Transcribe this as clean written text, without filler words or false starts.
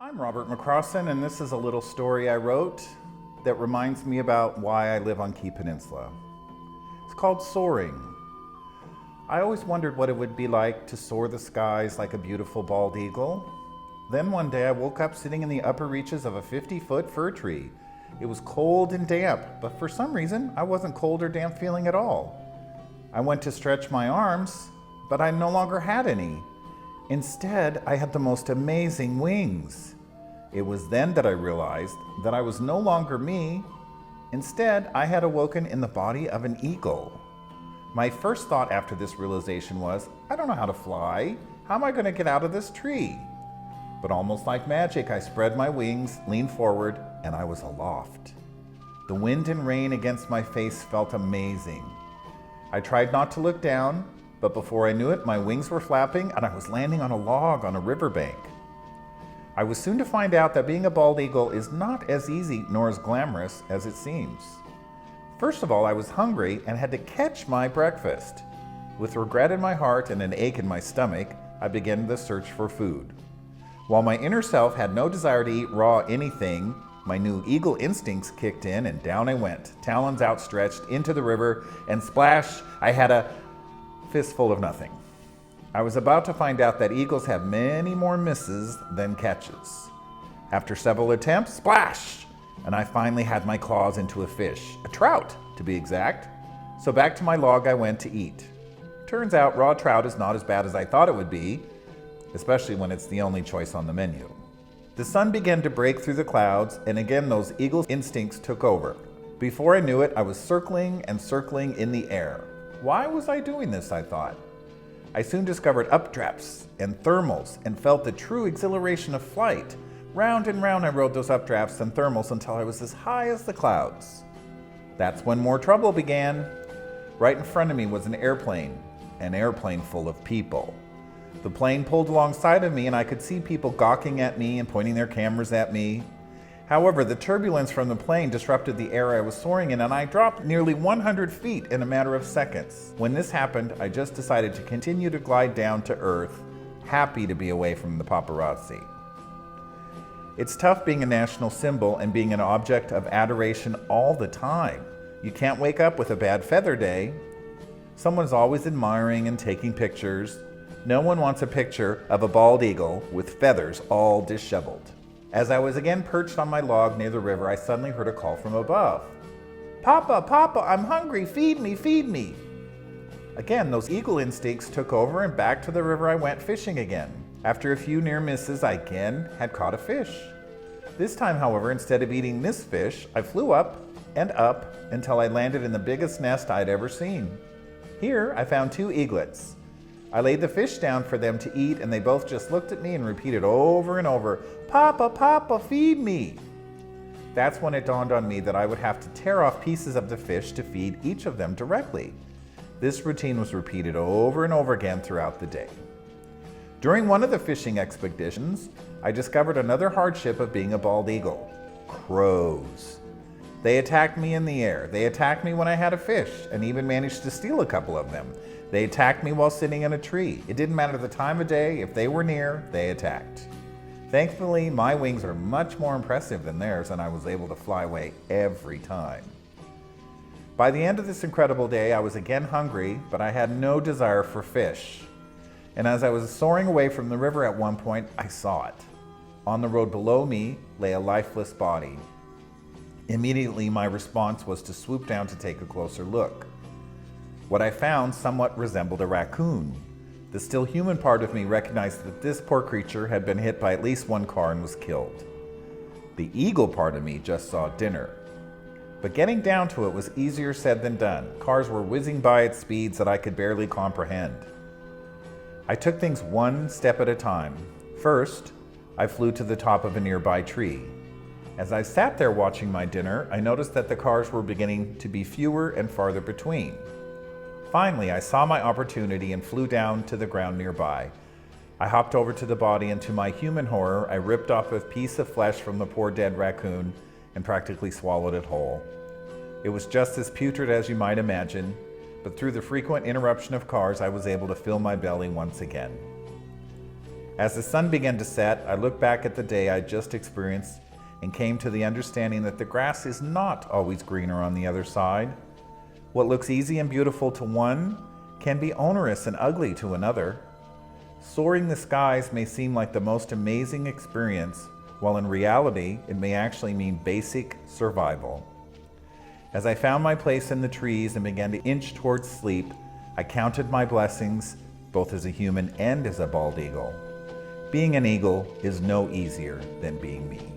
I'm Robert McCrossin, and this is a little story I wrote that reminds me about why I live on Key Peninsula. It's called Soaring. I always wondered what it would be like to soar the skies like a beautiful bald eagle. Then one day I woke up sitting in the upper reaches of a 50-foot fir tree. It was cold and damp, but for some reason I wasn't cold or damp feeling at all. I went to stretch my arms, but I no longer had any. Instead, I had the most amazing wings. It was then that I realized that I was no longer me. Instead, I had awoken in the body of an eagle. My first thought after this realization was, I don't know how to fly. How am I going to get out of this tree? But almost like magic, I spread my wings, leaned forward, and I was aloft. The wind and rain against my face felt amazing. I tried not to look down, but before I knew it, my wings were flapping and I was landing on a log on a riverbank. I was soon to find out that being a bald eagle is not as easy nor as glamorous as it seems. First of all, I was hungry and had to catch my breakfast. With regret in my heart and an ache in my stomach, I began the search for food. While my inner self had no desire to eat raw anything, my new eagle instincts kicked in and down I went, talons outstretched into the river, and splash, I had a fistful of nothing. I was about to find out that eagles have many more misses than catches. After several attempts, splash! And I finally had my claws into a fish, a trout to be exact. So back to my log I went to eat. Turns out raw trout is not as bad as I thought it would be, especially when it's the only choice on the menu. The sun began to break through the clouds, and again those eagle instincts took over. Before I knew it, I was circling and circling in the air. Why was I doing this, I thought? I soon discovered updrafts and thermals and felt the true exhilaration of flight. Round and round I rode those updrafts and thermals until I was as high as the clouds. That's when more trouble began. Right in front of me was an airplane full of people. The plane pulled alongside of me and I could see people gawking at me and pointing their cameras at me. However, the turbulence from the plane disrupted the air I was soaring in and I dropped nearly 100 feet in a matter of seconds. When this happened, I just decided to continue to glide down to earth, happy to be away from the paparazzi. It's tough being a national symbol and being an object of adoration all the time. You can't wake up with a bad feather day. Someone's always admiring and taking pictures. No one wants a picture of a bald eagle with feathers all disheveled. As I was again perched on my log near the river, I suddenly heard a call from above. Papa, Papa, I'm hungry, feed me, feed me. Again, those eagle instincts took over and back to the river I went fishing again. After a few near misses, I again had caught a fish. This time, however, instead of eating this fish, I flew up until I landed in the biggest nest I'd ever seen. Here, I found two eaglets. I laid the fish down for them to eat and they both just looked at me and repeated over and over, Papa, Papa, feed me. That's when it dawned on me that I would have to tear off pieces of the fish to feed each of them directly. This routine was repeated over and over again throughout the day. During one of the fishing expeditions, I discovered another hardship of being a bald eagle: crows. They attacked me in the air. They attacked me when I had a fish and even managed to steal a couple of them. They attacked me while sitting in a tree. It didn't matter the time of day. If they were near, they attacked. Thankfully, my wings are much more impressive than theirs and I was able to fly away every time. By the end of this incredible day, I was again hungry, but I had no desire for fish. And as I was soaring away from the river at one point, I saw it. On the road below me lay a lifeless body. Immediately, my response was to swoop down to take a closer look. What I found somewhat resembled a raccoon. The still human part of me recognized that this poor creature had been hit by at least one car and was killed. The eagle part of me just saw dinner. But getting down to it was easier said than done. Cars were whizzing by at speeds that I could barely comprehend. I took things one step at a time. First, I flew to the top of a nearby tree. As I sat there watching my dinner, I noticed that the cars were beginning to be fewer and farther between. Finally, I saw my opportunity and flew down to the ground nearby. I hopped over to the body and to my human horror, I ripped off a piece of flesh from the poor dead raccoon and practically swallowed it whole. It was just as putrid as you might imagine, but through the frequent interruption of cars, I was able to fill my belly once again. As the sun began to set, I looked back at the day I just experienced and came to the understanding that the grass is not always greener on the other side. What looks easy and beautiful to one can be onerous and ugly to another. Soaring the skies may seem like the most amazing experience, while in reality, it may actually mean basic survival. As I found my place in the trees and began to inch towards sleep, I counted my blessings, both as a human and as a bald eagle. Being an eagle is no easier than being me.